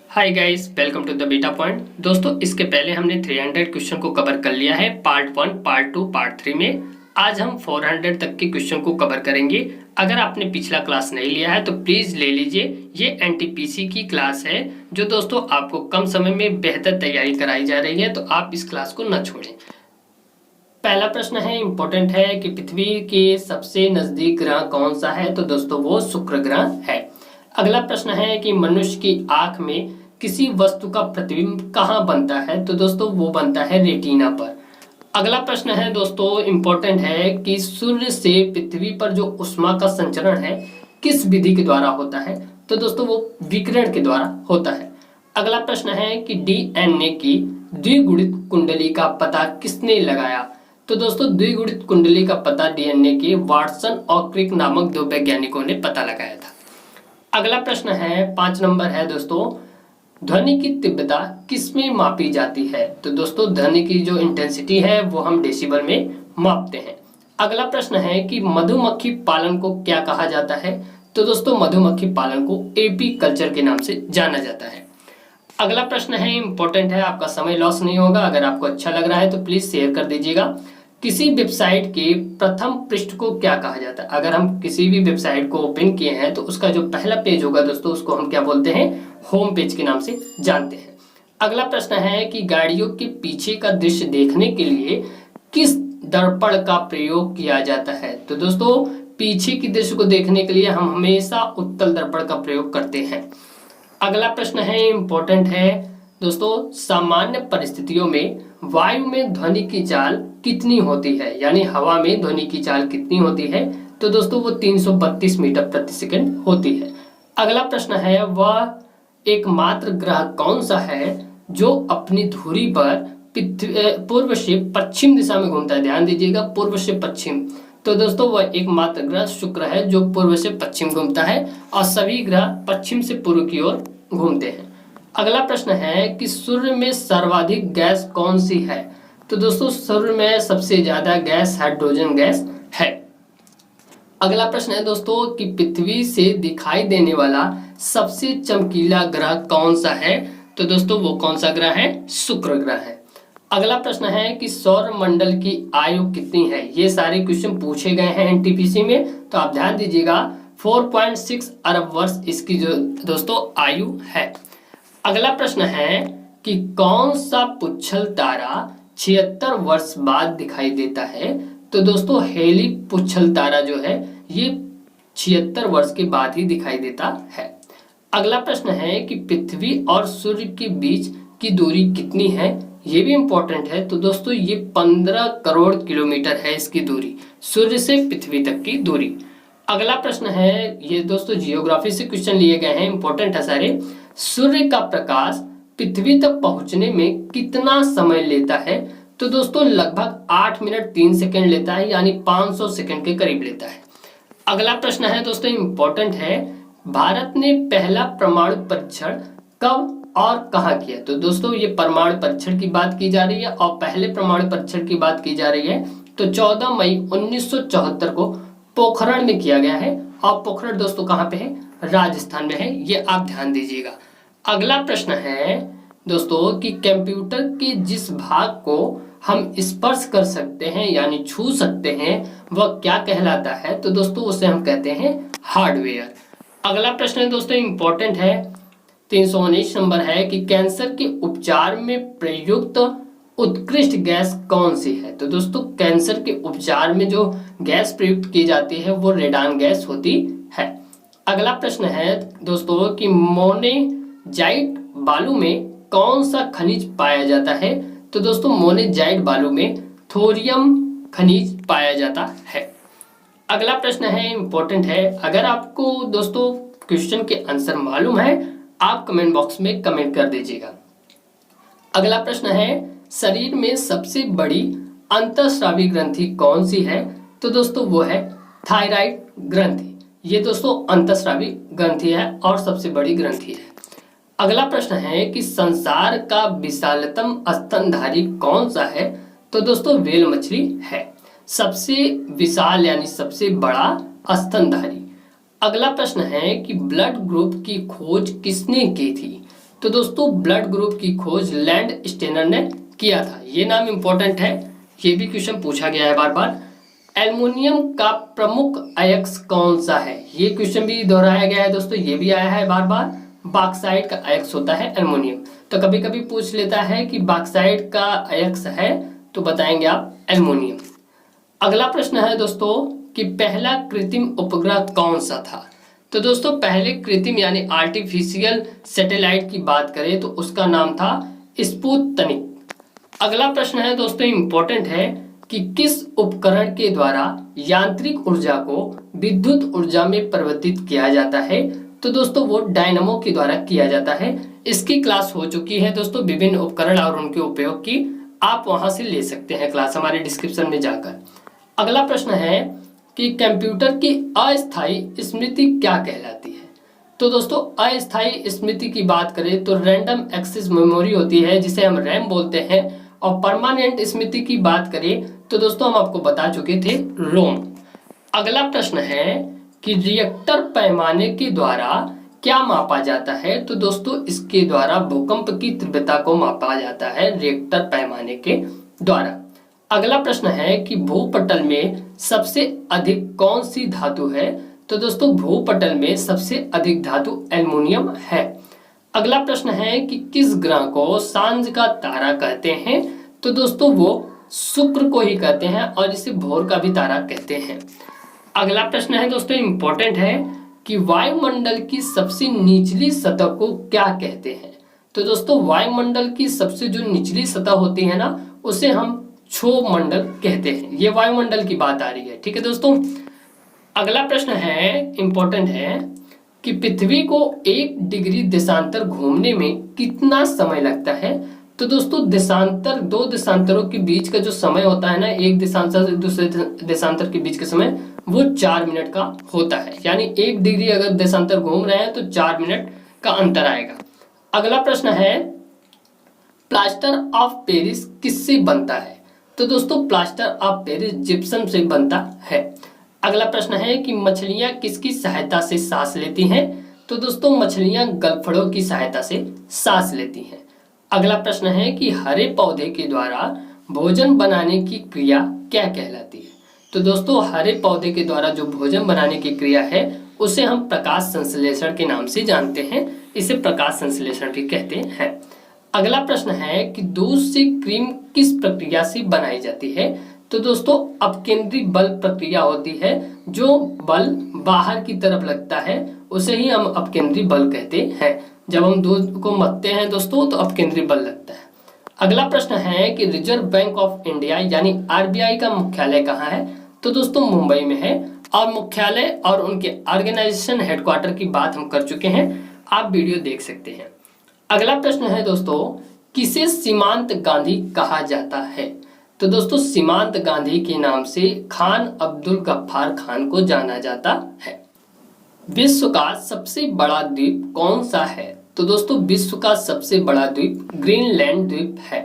Hi guys, welcome to the beta point. दोस्तों, इसके पहले हमने 300 क्वेश्चन को कवर कर लिया है पार्ट 1, पार्ट 2, पार्ट 3 में। आज हम 400 तक के क्वेश्चन को कवर करेंगे। अगर आपने पिछला क्लास नहीं लिया है तो प्लीज़ ले लीजिए। ये एनटीपीसी की क्लास है जो दोस्तों आपको कम समय में बेहतर तैयारी कराई जा रही है, तो आप इस क्लास को न छोड़ें। पहला प्रश्न है, इंपॉर्टेंट है कि पृथ्वी के सबसे नजदीक ग्रह कौन सा है? तो दोस्तों वो शुक्र ग्रह है। अगला प्रश्न है कि मनुष्य की आंख में किसी वस्तु का प्रतिबिंब कहाँ बनता है? तो दोस्तों वो बनता है रेटिना पर। अगला प्रश्न है दोस्तों, इंपॉर्टेंट है कि सूर्य से पृथ्वी पर जो ऊष्मा का संचरण है किस विधि के द्वारा होता है? तो दोस्तों वो विकिरण के द्वारा होता है। अगला प्रश्न है कि डीएनए की द्विगुणित कुंडली का पता किसने लगाया? तो दोस्तों द्विगुणित कुंडली का पता डीएनए के वाटसन और क्रिक नामक दो वैज्ञानिकों ने पता लगाया था। अगला प्रश्न है 5 नंबर है दोस्तों, ध्वनि की तीव्रता किसमें मापी जाती है? तो दोस्तों ध्वनि की जो इंटेंसिटी है वो हम डेसिबल में मापते हैं। अगला प्रश्न है कि मधुमक्खी पालन को क्या कहा जाता है? तो दोस्तों मधुमक्खी पालन को एपी कल्चर के नाम से जाना जाता है। अगला प्रश्न है, इंपॉर्टेंट है, आपका समय लॉस नहीं होगा। अगर आपको अच्छा लग रहा है तो प्लीज शेयर कर दीजिएगा। किसी वेबसाइट के प्रथम पृष्ठ को क्या कहा जाता है? अगर हम किसी भी वेबसाइट को ओपन किए हैं तो उसका जो पहला पेज होगा दोस्तों उसको हम क्या बोलते हैं? होम पेज के नाम से जानते हैं। अगला प्रश्न है कि गाड़ियों के पीछे का दृश्य देखने के लिए किस दर्पण का प्रयोग किया जाता है? तो दोस्तों पीछे की दृश्य को देखने के लिए हम हमेशा उत्तल दर्पण का प्रयोग करते हैं। अगला प्रश्न है, इंपॉर्टेंट है दोस्तों, सामान्य परिस्थितियों में वायु में ध्वनि की चाल कितनी होती है? यानी हवा में ध्वनि की चाल कितनी होती है? तो दोस्तों वो 332 मीटर प्रति सेकंड होती है। अगला प्रश्न है, वह एकमात्र ग्रह कौन सा है जो अपनी धुरी पर पूर्व से पश्चिम दिशा में घूमता है? ध्यान दीजिएगा, पूर्व से पश्चिम। तो दोस्तों वह एकमात्र ग्रह शुक्र है जो पूर्व से पश्चिम घूमता है और सभी ग्रह पश्चिम से पूर्व की ओर घूमते हैं। अगला प्रश्न है कि सूर्य में सर्वाधिक गैस कौन सी है? तो दोस्तों सूर्य में सबसे ज्यादा गैस हाइड्रोजन गैस है। अगला प्रश्न है दोस्तों कि पृथ्वी से दिखाई देने वाला सबसे चमकीला ग्रह कौन सा है? तो दोस्तों वो कौन सा ग्रह है? शुक्र ग्रह है। अगला प्रश्न है कि सौर मंडल की आयु कितनी है? ये सारे क्वेश्चन पूछे गए हैं एनटीपीसी में, तो आप ध्यान दीजिएगा। 4.6 अरब वर्ष इसकी जो दोस्तों आयु है। अगला प्रश्न है कि कौन सा पुच्छल तारा 76 वर्ष बाद दिखाई देता है? तो दोस्तों हेली पुच्छल तारा जो है ये 76 वर्ष के बाद ही दिखाई देता है। अगला प्रश्न है कि पृथ्वी और सूर्य के बीच की दूरी कितनी है? ये भी इंपॉर्टेंट है। तो दोस्तों ये 15 करोड़ किलोमीटर है इसकी दूरी, सूर्य से पृथ्वी तक की दूरी। अगला प्रश्न है, ये दोस्तों जियोग्राफी से क्वेश्चन लिए गए हैं, इंपॉर्टेंट है सारे। सूर्य का प्रकाश पृथ्वी तक पहुंचने में कितना समय लेता है? तो दोस्तों लगभग 8 मिनट 3 सेकंड लेता है, यानी 500 सेकंड के करीब लेता है। अगला प्रश्न है दोस्तों, इंपॉर्टेंट है, भारत ने पहला परमाणु परीक्षण कब और कहाँ किया? तो दोस्तों ये परमाणु परीक्षण की बात की जा रही है और पहले परमाणु परीक्षण की बात की जा रही है। तो 14 मई 1974 को पोखरण में किया गया है और पोखरण दोस्तों कहाँ पे है? राजस्थान में है, ये आप ध्यान दीजिएगा। अगला प्रश्न है दोस्तों कि कंप्यूटर के जिस भाग को हम स्पर्श कर सकते हैं यानी छू सकते हैं वह क्या कहलाता है? तो दोस्तों उसे हम कहते हैं हार्डवेयर। अगला प्रश्न है दोस्तों, इंपॉर्टेंट है, 319 नंबर है कि कैंसर के उपचार में प्रयुक्त उत्कृष्ट गैस कौन सी है? तो दोस्तों कैंसर के उपचार में जो गैस प्रयुक्त की जाती है वो रेडान गैस होती है। अगला प्रश्न है दोस्तों कि मोनेजाइट बालू में कौन सा खनिज पाया जाता है? तो दोस्तों मोनेजाइट बालू में थोरियम खनिज पाया जाता है। अगला प्रश्न है, इंपॉर्टेंट है, अगर आपको दोस्तों क्वेश्चन के आंसर मालूम है आप कमेंट बॉक्स में कमेंट कर दीजिएगा। अगला प्रश्न है, शरीर में सबसे बड़ी अंतःस्रावी ग्रंथि कौन सी है? तो दोस्तों वो है थायराइड ग्रंथि। ये दोस्तों अंतःस्रावी ग्रंथि है और सबसे बड़ी ग्रंथि है। अगला प्रश्न है कि संसार का विशालतम स्तनधारी कौन सा है? तो दोस्तों व्हेल मछली है सबसे विशाल यानी सबसे बड़ा स्तनधारी। अगला प्रश्न है कि ब्लड ग्रुप की खोज किसने की थी? तो दोस्तों ब्लड ग्रुप की खोज लैंड स्टेनर ने किया था। ये नाम इंपॉर्टेंट है, ये भी क्वेश्चन पूछा गया है बार बार। एल्युमिनियम का प्रमुख अयस्क कौन सा है? ये क्वेश्चन भी दोहराया गया है दोस्तों, ये भी आया है बार बार। बॉक्साइट का अयस्क होता है एल्युमिनियम। तो कभी कभी पूछ लेता है कि बॉक्साइट का अयस्क है, तो बताएंगे आप एल्युमिनियम। अगला प्रश्न है दोस्तों कि पहला कृत्रिम उपग्रह कौन सा था? तो दोस्तों पहले कृत्रिम यानी आर्टिफिशियल सैटेलाइट की बात करें तो उसका नाम था स्पुतनिक। अगला प्रश्न है दोस्तों इंपॉर्टेंट है कि किस उपकरण के द्वारा यांत्रिक ऊर्जा को विद्युत ऊर्जा में परिवर्तित किया जाता है? तो दोस्तों वो डायनामो के द्वारा किया जाता है। इसकी क्लास हो चुकी है दोस्तों, विभिन्न उपकरण और उनके उपयोग की, आप वहां से ले सकते हैं क्लास हमारे डिस्क्रिप्शन में जाकर। अगला प्रश्न है कि कंप्यूटर की अस्थायी स्मृति क्या कहलाती है? तो दोस्तों अस्थायी स्मृति की बात करें तो रैंडम एक्सेस मेमोरी होती है, जिसे हम रैम बोलते हैं। और परमानेंट स्मृति की बात करें तो दोस्तों हम आपको बता चुके थे, रोम। अगला प्रश्न है कि रिएक्टर पैमाने के द्वारा क्या मापा जाता है? तो दोस्तों इसके द्वारा भूकंप की तीव्रता को मापा जाता है रिएक्टर पैमाने के द्वारा। अगला प्रश्न है कि भूपटल में सबसे अधिक कौन सी धातु है? तो दोस्तों भूपटल में सबसे अधिक धातु एल्युमिनियम है। अगला प्रश्न है कि किस ग्रह को सांझ का तारा कहते हैं? तो दोस्तों वो शुक्र को ही कहते हैं और इसे भोर का भी तारा कहते हैं। अगला प्रश्न है दोस्तों इंपॉर्टेंट है कि वायुमंडल की सबसे निचली सतह को क्या कहते हैं? तो दोस्तों वायुमंडल की सबसे जो निचली सतह होती है ना, उसे हम क्षोभ मंडल कहते हैं। ये वायुमंडल की बात आ रही है, ठीक है दोस्तों। अगला प्रश्न है इंपॉर्टेंट है कि पृथ्वी को 1 डिग्री देशांतर घूमने में कितना समय लगता है? तो दोस्तों देशांतर, 2 देशांतरों के बीच का जो समय होता है ना, एक देशांतर से दूसरे देशांतर के बीच का समय, वो 4 मिनट का होता है। यानी 1 डिग्री अगर देशांतर घूम रहे हैं तो 4 मिनट का अंतर आएगा। अगला प्रश्न है प्लास्टर ऑफ पेरिस किससे बनता है? तो दोस्तों प्लास्टर ऑफ पेरिस जिप्सम से बनता है। अगला प्रश्न है कि मछलियां किसकी सहायता से सांस लेती हैं? तो दोस्तों मछलियां गलफड़ों की सहायता से सांस लेती हैं। अगला प्रश्न है कि हरे पौधे के द्वारा भोजन बनाने की क्रिया क्या कहलाती है? तो दोस्तों हरे पौधे के द्वारा जो भोजन बनाने की क्रिया है उसे हम प्रकाश संश्लेषण के नाम से जानते हैं, इसे प्रकाश संश्लेषण भी कहते हैं। अगला प्रश्न है कि दूध से क्रीम किस प्रक्रिया से बनाई जाती है? तो दोस्तों अपकेंद्री बल प्रक्रिया होती है। जो बल बाहर की तरफ लगता है उसे ही हम अपकेंद्री बल कहते हैं। जब हम दूध को मथते हैं दोस्तों तो अपकेंद्री बल लगता है। अगला प्रश्न है कि रिजर्व बैंक ऑफ इंडिया यानी आरबीआई का मुख्यालय कहाँ है? तो दोस्तों मुंबई में है। और मुख्यालय और उनके ऑर्गेनाइजेशन हेडक्वार्टर की बात हम कर चुके हैं, आप वीडियो देख सकते हैं। अगला प्रश्न है दोस्तों किसे सीमांत गांधी कहा जाता है? तो दोस्तों सीमांत गांधी के नाम से खान अब्दुल गफ्फार खान को जाना जाता है। विश्व का सबसे बड़ा द्वीप कौन सा है? तो दोस्तों विश्व का सबसे बड़ा द्वीप ग्रीनलैंड द्वीप है।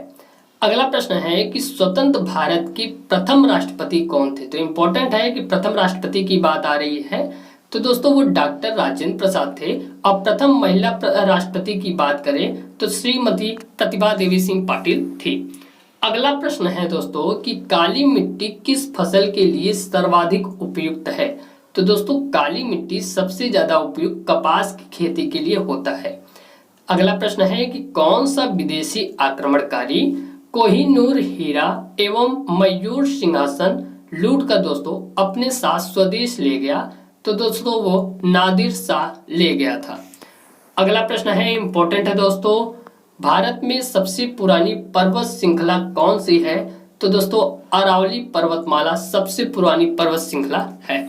अगला प्रश्न है कि स्वतंत्र भारत के प्रथम राष्ट्रपति कौन थे? तो इंपॉर्टेंट है कि प्रथम राष्ट्रपति की बात आ रही है, तो दोस्तों वो डॉक्टर राजेंद्र प्रसाद थे। और प्रथम महिला राष्ट्रपति की बात करें तो श्रीमती प्रतिभा देवी सिंह पाटिल थी। अगला प्रश्न है दोस्तों कि काली मिट्टी किस फसल के लिए सर्वाधिक उपयुक्त है? तो दोस्तों काली मिट्टी सबसे ज्यादा उपयुक्त कपास की खेती के लिए होता है। अगला प्रश्न है कि कौन सा विदेशी आक्रमणकारी कोहिनूर हीरा एवं मयूर सिंहासन लूट कर दोस्तों अपने साथ स्वदेश ले गया? तो दोस्तों वो नादिर शाह ले गया था। अगला प्रश्न है इंपॉर्टेंट है दोस्तों, भारत में सबसे पुरानी पर्वत श्रृंखला कौन सी है? तो दोस्तों अरावली पर्वतमाला सबसे पुरानी पर्वत श्रृंखला है।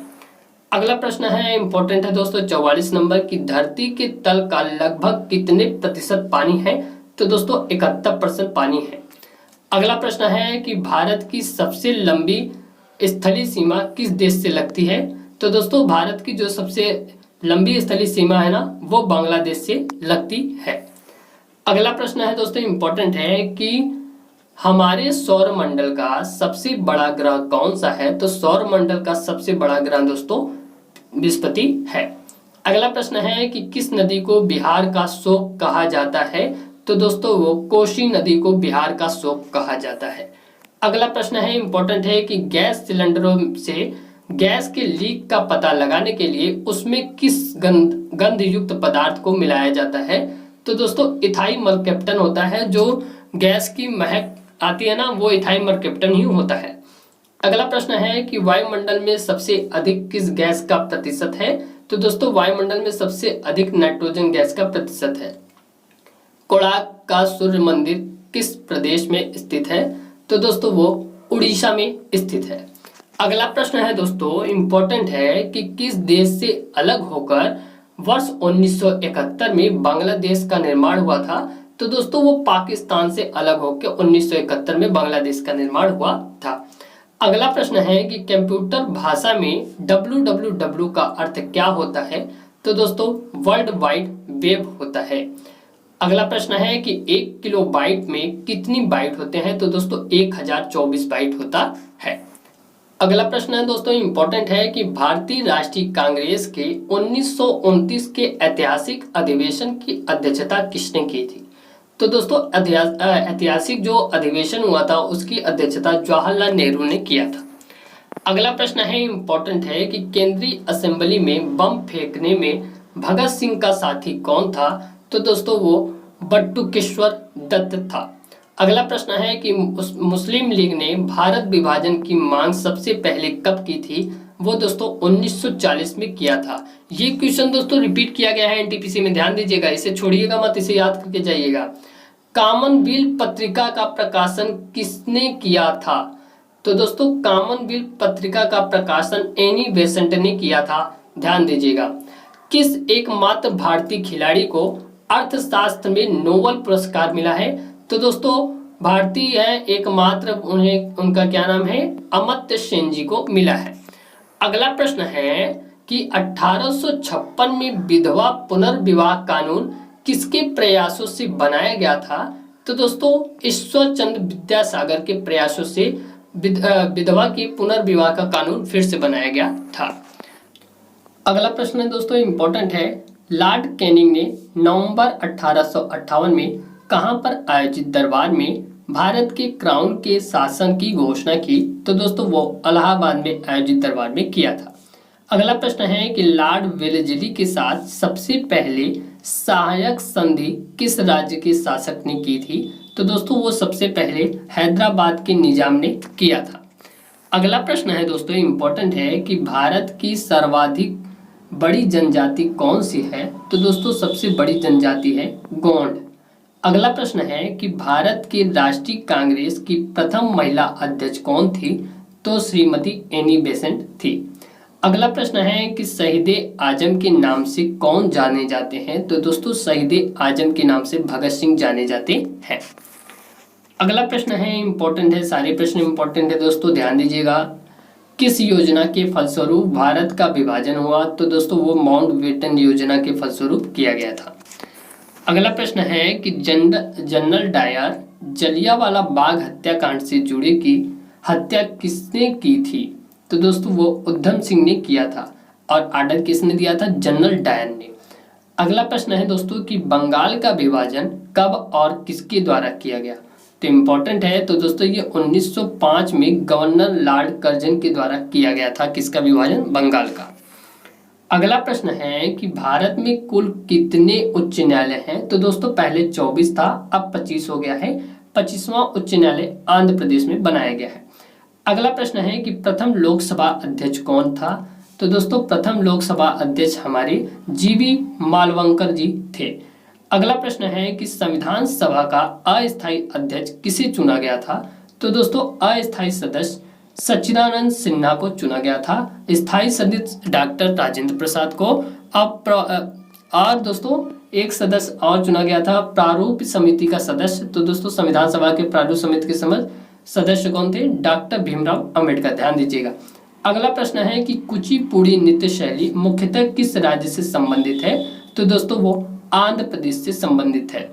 अगला प्रश्न है इंपॉर्टेंट है दोस्तों 44 नंबर की धरती के तल का लगभग कितने प्रतिशत पानी है? तो दोस्तों 71% पानी है। अगला प्रश्न है कि भारत की सबसे लंबी स्थलीय सीमा किस देश से लगती है? तो दोस्तों भारत की जो सबसे लंबी स्थलीय सीमा है ना, वो बांग्लादेश से लगती है। अगला प्रश्न है दोस्तों इंपॉर्टेंट है कि हमारे सौर मंडल का सबसे बड़ा ग्रह कौन सा है? तो सौर मंडल का सबसे बड़ा ग्रह दोस्तों बृहस्पति है। अगला प्रश्न है कि किस नदी को बिहार का शोक कहा जाता है? तो दोस्तों वो कोसी नदी को बिहार का शोक कहा जाता है। अगला प्रश्न है, इंपॉर्टेंट है, कि गैस सिलेंडरों से गैस के लीक का पता लगाने के लिए उसमें किस गंध युक्त पदार्थ को मिलाया जाता है? तो दोस्तों इथाइल मरकैप्टन होता है। जो गैस की महक आती है ना, वो इथाइल मरकैप्टन ही होता है। अगला प्रश्न है कि वायुमंडल में सबसे अधिक किस गैस का प्रतिशत है? तो दोस्तों वायुमंडल में सबसे अधिक नाइट्रोजन गैस का प्रतिशत है। कोणार्क का सूर्य मंदिर किस प्रदेश में स्थित है? तो दोस्तों वो उड़ीसा में स्थित है। अगला प्रश्न है दोस्तों, इंपॉर्टेंट है, कि किस देश से अलग होकर वर्ष 1971 में बांग्लादेश का निर्माण हुआ था? तो दोस्तों वो पाकिस्तान से अलग होकर 1971 में बांग्लादेश का निर्माण हुआ था। अगला प्रश्न है कि कंप्यूटर भाषा में www का अर्थ क्या होता है? तो दोस्तों वर्ल्ड वाइड वेब होता है। अगला प्रश्न है कि 1 किलोबाइट में कितनी बाइट होते हैं? तो दोस्तों 1024 बाइट होता है। अगला प्रश्न है दोस्तों, इंपॉर्टेंट है, कि भारतीय राष्ट्रीय कांग्रेस के 1929 के ऐतिहासिक अधिवेशन की अध्यक्षता किसने की थी? तो दोस्तों ऐतिहासिक जो अधिवेशन हुआ था उसकी अध्यक्षता जवाहरलाल नेहरू ने किया था। अगला प्रश्न है, इंपॉर्टेंट है, कि केंद्रीय असेंबली में बम फेंकने में भगत सिंह का साथी कौन था? तो दोस्तों वो बटुकेश्वर दत्त था। अगला प्रश्न है कि मुस्लिम लीग ने भारत विभाजन की मांग सबसे पहले कब की थी? वो दोस्तों 1940 में किया था। ये क्वेश्चन दोस्तों रिपीट किया गया है एनटीपीसी में, ध्यान दीजिएगा, इसे छोड़िएगा मत, इसे याद करके जाइएगा। कॉमनवेल्थ पत्रिका का प्रकाशन किसने किया था? तो दोस्तों कॉमनवेल्थ पत्रिका का प्रकाशन एनी बेसेंट ने किया था, ध्यान दीजिएगा। किस एकमात्र भारतीय खिलाड़ी को अर्थशास्त्र में नोबेल पुरस्कार मिला है? तो दोस्तों भारतीय है एकमात्र, उनका क्या नाम है? अमर्त्य सेन जी को मिला है। अगला प्रश्न है कि 1856 में विधवा पुनर्विवाह कानून किसके प्रयासों से बनाया गया था? तो दोस्तों ईश्वर चंद्र विद्यासागर के प्रयासों से विधवा की पुनर्विवाह का कानून फिर से बनाया गया था। अगला प्रश्न है दोस्तों, इंपॉर्टेंट है, लॉर्ड कैनिंग ने नवंबर 1858 में कहां पर आयोजित दरबार में भारत के क्राउन के शासन की घोषणा की? तो दोस्तों वो इलाहाबाद में आयोजित दरबार में किया था। अगला प्रश्न है कि लॉर्ड वेलेस्ली के साथ सबसे पहले सहायक संधि किस राज्य के शासक ने की थी? तो दोस्तों वो सबसे पहले हैदराबाद के निजाम ने किया था। अगला प्रश्न है दोस्तों, इंपॉर्टेंट है, कि भारत की सर्वाधिक बड़ी जनजाति कौन सी है? तो दोस्तों सबसे बड़ी जनजाति है गोंड। अगला प्रश्न है कि भारत के राष्ट्रीय कांग्रेस की प्रथम महिला अध्यक्ष कौन थी? तो श्रीमती एनी बेसेंट थी। अगला प्रश्न है कि शहीद आजम के नाम से कौन जाने जाते हैं? तो दोस्तों शहीद आजम के नाम से भगत सिंह जाने जाते हैं। अगला प्रश्न है, इंपॉर्टेंट है, सारे प्रश्न इंपॉर्टेंट है दोस्तों, ध्यान दीजिएगा। किस योजना के फलस्वरूप भारत का विभाजन हुआ? तो दोस्तों वो माउंटबेटन योजना के फलस्वरूप किया गया था। अगला प्रश्न है कि जनरल डायर जलियांवाला बाग हत्याकांड से जुड़े की हत्या किसने की थी? तो दोस्तों वो उधम सिंह ने किया था। और आर्डर किसने दिया था? जनरल डायर ने। अगला प्रश्न है दोस्तों कि बंगाल का विभाजन कब और किसके द्वारा किया गया? तो इम्पोर्टेंट है, तो दोस्तों ये 1905 में गवर्नर लॉर्ड कर्जन के द्वारा किया गया था। किसका विभाजन? बंगाल का। अगला प्रश्न है कि भारत में कुल कितने उच्च न्यायालय हैं? तो दोस्तों पहले 24 था, अब 25 हो गया है। 25वां उच्च न्यायालय आंध्र प्रदेश में बनाया गया है। अगला प्रश्न है कि प्रथम लोकसभा अध्यक्ष कौन था? तो दोस्तों प्रथम लोकसभा अध्यक्ष हमारे जीवी मालवंकर जी थे। अगला प्रश्न है कि संविधान सभा का अस्थायी अध्यक्ष किसे चुना गया था? तो दोस्तों अस्थायी सदस्य सच्चिदानंद सिन्हा को चुना गया था। स्थायी सदस्य डॉक्टर राजेंद्र प्रसाद को। और दोस्तों एक सदस्य और चुना गया था प्रारूप समिति का सदस्य। तो दोस्तों संविधान सभा के प्रारूप समिति के सदस्य कौन थे? डॉक्टर भीमराव अंबेडकर। ध्यान दीजिएगा। अगला प्रश्न है कि कुचिपुड़ी नृत्य शैली मुख्यतः किस राज्य से संबंधित है? तो दोस्तों वो आंध्र प्रदेश से संबंधित है।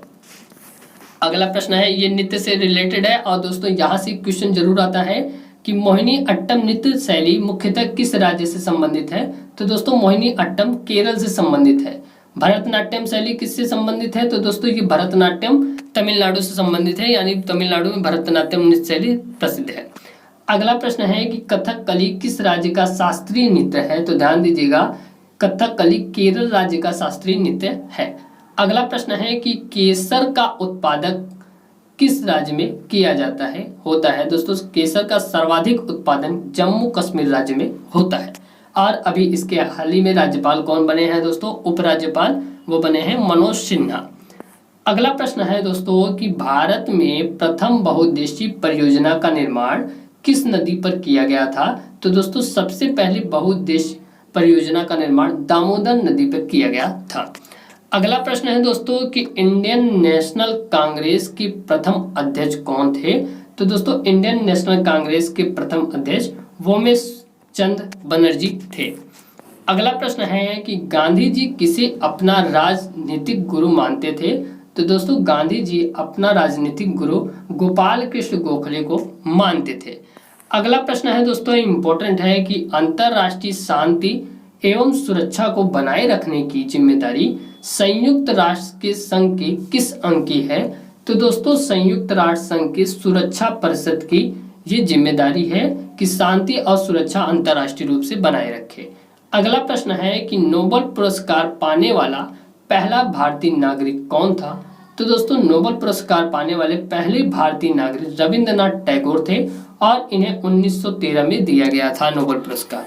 अगला प्रश्न है, ये नृत्य से रिलेटेड है और दोस्तों यहाँ से क्वेश्चन जरूर आता है कि मोहिनी अट्टम नृत्य शैली मुख्यतः किस राज्य से संबंधित है? तो दोस्तों मोहिनी अट्टम केरल से संबंधित है। भरतनाट्यम शैली किससे संबंधित है? तो दोस्तों ये भरतनाट्यम तमिलनाडु से संबंधित है, यानी तमिलनाडु में भरतनाट्यम नृत्य शैली प्रसिद्ध है। अगला प्रश्न है कि कथकली किस राज्य का शास्त्रीय नृत्य है? तो ध्यान दीजिएगा, कथकली केरल राज्य का शास्त्रीय नृत्य है। अगला प्रश्न है कि केसर का उत्पादक किस राज्य में किया जाता है होता है? दोस्तों केसर का सर्वाधिक उत्पादन जम्मू कश्मीर राज्य में होता है। और अभी इसके हाल ही में राज्यपाल कौन बने हैं दोस्तों? उपराज्यपाल वो बने हैं मनोज सिन्हा। अगला प्रश्न है दोस्तों कि भारत में प्रथम बहुउद्देशीय परियोजना का निर्माण किस नदी पर किया गया था? तो दोस्तों सबसे पहले बहुउद्देशीय परियोजना का निर्माण दामोदर नदी पर किया गया था। अगला प्रश्न है दोस्तों कि इंडियन नेशनल कांग्रेस के प्रथम अध्यक्ष कौन थे? तो दोस्तों इंडियन नेशनल कांग्रेस के प्रथम अध्यक्ष वोमेश चंद बनर्जी थे। अगला प्रश्न है कि गांधी जी किसे अपना राजनीतिक गुरु मानते थे? तो दोस्तों गांधी जी अपना राजनीतिक गुरु गोपाल कृष्ण गोखले को मानते थे। अगला प्रश्न है दोस्तों इंपॉर्टेंट है कि अंतरराष्ट्रीय शांति एवं सुरक्षा को बनाए रखने की जिम्मेदारी संयुक्त राष्ट्र के संघ के किस अंग की है? तो दोस्तों संयुक्त राष्ट्र संघ के सुरक्षा परिषद की ये जिम्मेदारी है कि शांति और सुरक्षा अंतरराष्ट्रीय रूप से बनाए रखे। अगला प्रश्न है कि नोबेल पुरस्कार पाने वाला पहला भारतीय नागरिक कौन था? तो दोस्तों नोबेल पुरस्कार पाने वाले पहले भारतीय नागरिक रविंद्रनाथ टैगोर थे और इन्हें 1913 में दिया गया था नोबेल पुरस्कार।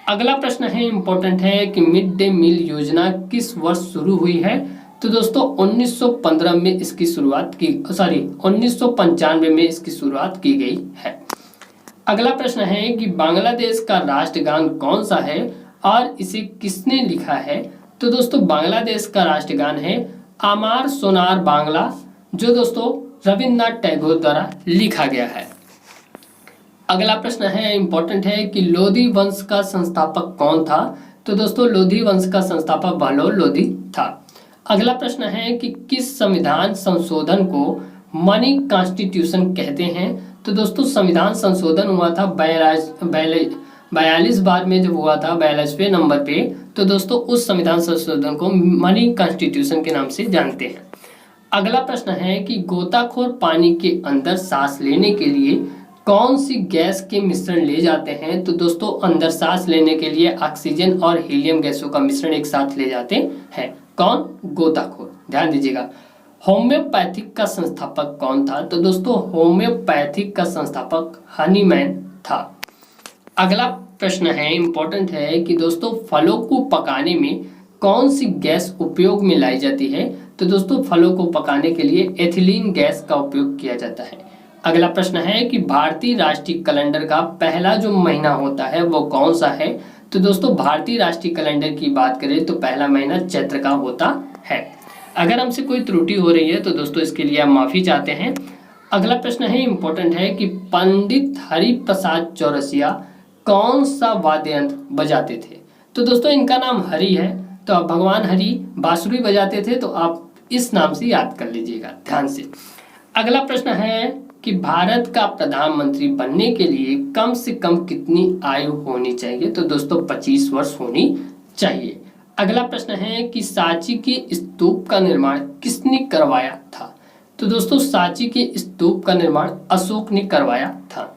अगला प्रश्न है इंपॉर्टेंट है कि मिड डे मील योजना किस वर्ष शुरू हुई है? तो दोस्तों 1915 में इसकी शुरुआत की 1995 में इसकी शुरुआत की गई है। अगला प्रश्न है कि बांग्लादेश का राष्ट्रगान कौन सा है और इसे किसने लिखा है? तो दोस्तों बांग्लादेश का राष्ट्रगान है आमार सोनार बांग्ला, जो दोस्तों रविंद्रनाथ टैगोर द्वारा लिखा गया है। अगला प्रश्न है इंपॉर्टेंट है कि लोधी वंश का संस्थापक कौन था? तो दोस्तों लोधी वंश का संस्थापक बहलोल लोधी था। अगला प्रश्न है कि किस संविधान संशोधन को मनी कॉन्स्टिट्यूशन कहते हैं? तो दोस्तों संविधान संशोधन हुआ था 42 बार में जब हुआ था 42वें नंबर पे, तो दोस्तों उस संविधान संशोधन को मनी कॉन्स्टिट्यूशन के नाम से जानते हैं। अगला प्रश्न है कि गोताखोर पानी के अंदर सांस लेने के लिए कौन सी गैस के मिश्रण ले जाते हैं? तो दोस्तों अंदर सांस लेने के लिए ऑक्सीजन और हीलियम गैसों का मिश्रण एक साथ ले जाते हैं। कौन? गोताखोर। ध्यान दीजिएगा। होम्योपैथिक का संस्थापक कौन था? तो दोस्तों होम्योपैथिक का संस्थापक हनीमैन था। अगला प्रश्न है इंपॉर्टेंट है कि दोस्तों फलों को पकाने में कौन सी गैस उपयोग में लाई जाती है? तो दोस्तों फलों को पकाने के लिए एथिलीन गैस का उपयोग किया जाता है। अगला प्रश्न है कि भारतीय राष्ट्रीय कैलेंडर का पहला जो महीना होता है वो कौन सा है? तो दोस्तों भारतीय राष्ट्रीय कैलेंडर की बात करें तो पहला महीना चैत्र का होता है। अगर हमसे कोई त्रुटि हो रही है तो दोस्तों इसके लिए हम माफी चाहते हैं। अगला प्रश्न है इंपॉर्टेंट है कि पंडित हरिप्रसाद चौरसिया कौन सा वाद्य यंत्र बजाते थे? तो दोस्तों इनका नाम हरि है, तो आप भगवान हरि बांसुरी बजाते थे, तो आप इस नाम से याद कर लीजिएगा ध्यान से। अगला प्रश्न है कि भारत का प्रधानमंत्री बनने के लिए कम से कम कितनी आयु होनी चाहिए? तो दोस्तों 25 वर्ष होनी चाहिए। अगला प्रश्न है कि सांची के स्तूप का निर्माण किसने करवाया था? तो दोस्तों सांची के स्तूप का निर्माण अशोक ने करवाया था।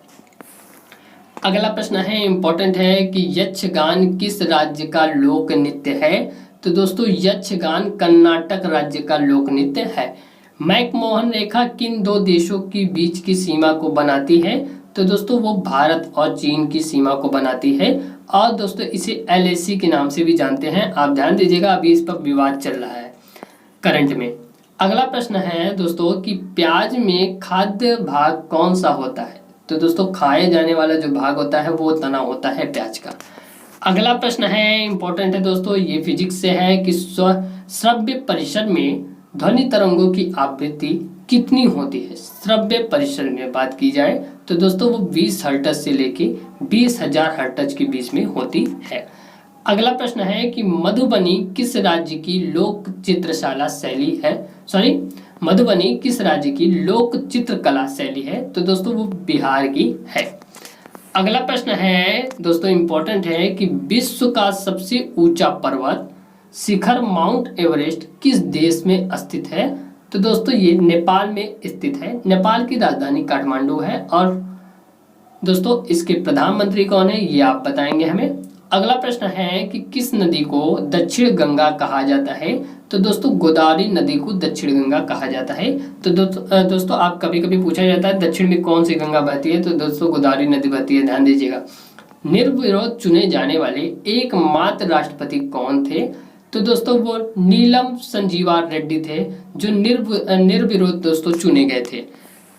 अगला प्रश्न है इंपॉर्टेंट है कि यक्षगान किस राज्य का लोक नृत्य है? तो दोस्तों यक्षगान कर्नाटक राज्य का लोक नृत्य है। मैकमोहन रेखा किन दो देशों के बीच की सीमा को बनाती है? तो दोस्तों वो भारत और चीन की सीमा को बनाती है और दोस्तों इसे LAC के नाम से भी जानते हैं। आप ध्यान दीजिएगा, अभी इस पर विवाद चल रहा है करंट में। अगला प्रश्न है दोस्तों कि प्याज में खाद्य भाग कौन सा होता है? तो दोस्तों खाए जाने वाला जो भाग होता है वो तना होता है प्याज का। अगला प्रश्न है इंपॉर्टेंट है दोस्तों, ये फिजिक्स से है कि श्रव्य परिसर में ध्वनि तरंगों की आवृत्ति कितनी होती है? श्रव्य परिसर में बात की जाए तो दोस्तों वो 20 हर्ट्ज से लेके 20,000 हर्ट्ज के बीच में होती है। अगला प्रश्न है कि मधुबनी किस राज्य की लोक चित्रशाला शैली है? मधुबनी किस राज्य की लोक चित्रकला शैली है? तो दोस्तों वो बिहार की है। अगला प्रश्न है दोस्तों, इंपॉर्टेंट है कि विश्व का सबसे ऊंचा पर्वत शिखर माउंट एवरेस्ट किस देश में स्थित है? तो दोस्तों ये नेपाल में स्थित है। नेपाल की राजधानी काठमांडू है। और दोस्तों इसके प्रधानमंत्री कौन है ये आप बताएंगे हमें। अगला प्रश्न है कि किस नदी को दक्षिण गंगा कहा जाता है? तो दोस्तों गोदावरी नदी को दक्षिण गंगा कहा जाता है। तो दोस्तों आप कभी कभी पूछा जाता है दक्षिण में कौन सी गंगा बहती है? तो दोस्तों गोदावरी नदी बहती है, ध्यान दीजिएगा। निर्विरोध चुने जाने वाले एकमात्र राष्ट्रपति कौन थे? तो दोस्तों वो नीलम संजीवा रेड्डी थे, जो निर्विरोध दोस्तों चुने गए थे।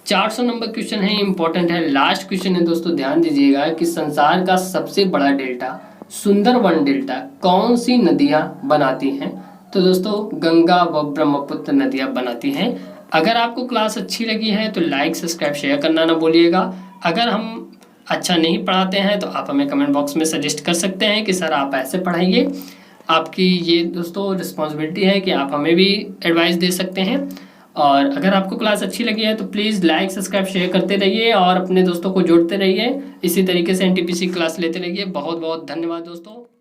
400 नंबर क्वेश्चन है, इंपॉर्टेंट है, लास्ट क्वेश्चन है दोस्तों, ध्यान दीजिएगा कि संसार का सबसे बड़ा डेल्टा सुंदरवन डेल्टा कौन सी नदियां बनाती हैं? तो दोस्तों गंगा व ब्रह्मपुत्र नदियां बनाती हैं। अगर आपको क्लास अच्छी लगी है तो लाइक सब्सक्राइब शेयर करना ना भूलिएगा। अगर हम अच्छा नहीं पढ़ाते हैं तो आप हमें कमेंट बॉक्स में सजेस्ट कर सकते हैं कि सर आप ऐसे पढ़ाइए। आपकी ये दोस्तों रिस्पॉन्सिबिलिटी है कि आप हमें भी एडवाइस दे सकते हैं। और अगर आपको क्लास अच्छी लगी है तो प्लीज़ लाइक सब्सक्राइब शेयर करते रहिए और अपने दोस्तों को जोड़ते रहिए। इसी तरीके से एनटीपीसी क्लास लेते रहिए। बहुत बहुत धन्यवाद दोस्तों।